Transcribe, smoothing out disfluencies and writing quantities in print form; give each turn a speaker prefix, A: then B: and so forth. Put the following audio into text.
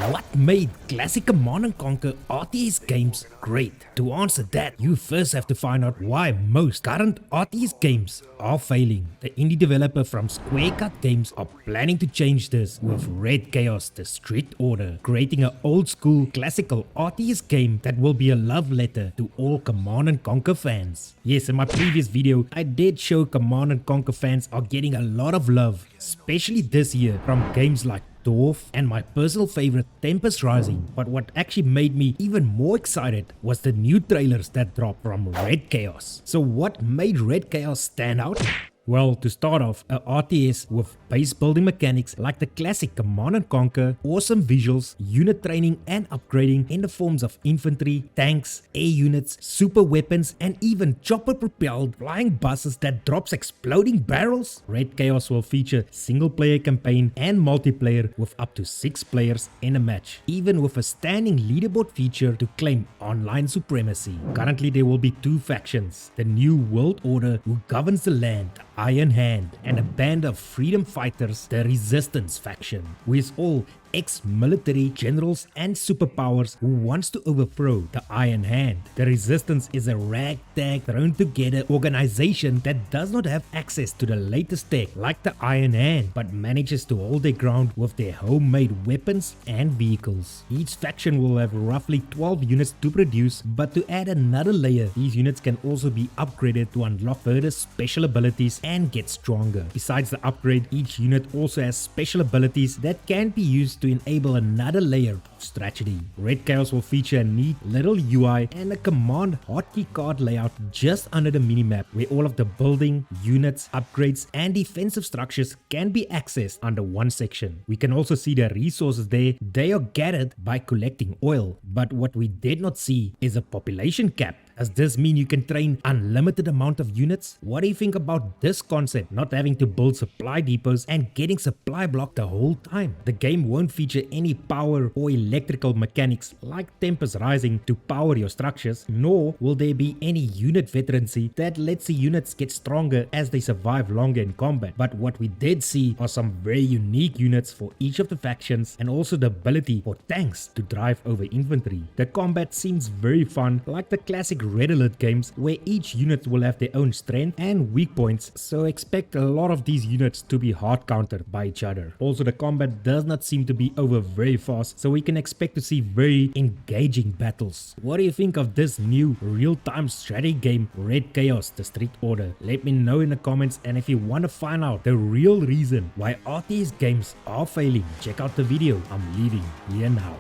A: What made classic Command & Conquer RTS games great? To answer that, you first have to find out why most current RTS games are failing. The indie developer from Square Cut Games are planning to change this with Red Chaos the Strict Order, creating an old school classical RTS game that will be a love letter to all Command & Conquer fans. Yes, in my previous video, I did show Command & Conquer fans are getting a lot of love, especially this year, from games like Dwarf and my personal favorite Tempest Rising. But what actually made me even more excited was the new trailers that dropped from Red Chaos. So what made Red Chaos stand out? Well, to start off, a RTS with base building mechanics like the classic Command & Conquer, awesome visuals, unit training and upgrading in the forms of infantry, tanks, air units, super weapons and even chopper propelled flying buses that drops exploding barrels. Red Chaos will feature single player campaign and multiplayer with up to 6 players in a match, even with a standing leaderboard feature to claim online supremacy. Currently there will be 2 factions, the New World Order who governs the land, Iron Hand, and a band of freedom fighters, the Resistance faction, who is all ex-military generals and superpowers who wants to overthrow the Iron Hand. The Resistance is a ragtag thrown together organization that does not have access to the latest tech like the Iron Hand, but manages to hold their ground with their homemade weapons and vehicles. Each faction will have roughly 12 units to produce, but to add another layer, these units can also be upgraded to unlock further special abilities and get stronger. Besides the upgrade, each unit also has special abilities that can be used to enable another layer of strategy. Red Chaos will feature a neat little UI and a command hotkey card layout just under the minimap, where all of the building, units, upgrades and defensive structures can be accessed under one section. We can also see the resources there. They are gathered by collecting oil, but what we did not see is a population cap. Does this mean you can train unlimited amount of units? What do you think about this concept, not having to build supply depots and getting supply blocked the whole time? The game won't feature any power or electrical mechanics like Tempest Rising to power your structures, nor will there be any unit veterancy that lets the units get stronger as they survive longer in combat. But what we did see are some very unique units for each of the factions and also the ability for tanks to drive over infantry. The combat seems very fun, like the classic Red Alert games, where each unit will have their own strength and weak points, so expect a lot of these units to be hard countered by each other. Also, the combat does not seem to be over very fast, so we can expect to see very engaging battles. What do you think of this new real-time strategy game, Red Chaos the Strict Order? Let me know in the comments, and if you want to find out the real reason why RTS games are failing, check out the video I'm leaving here now.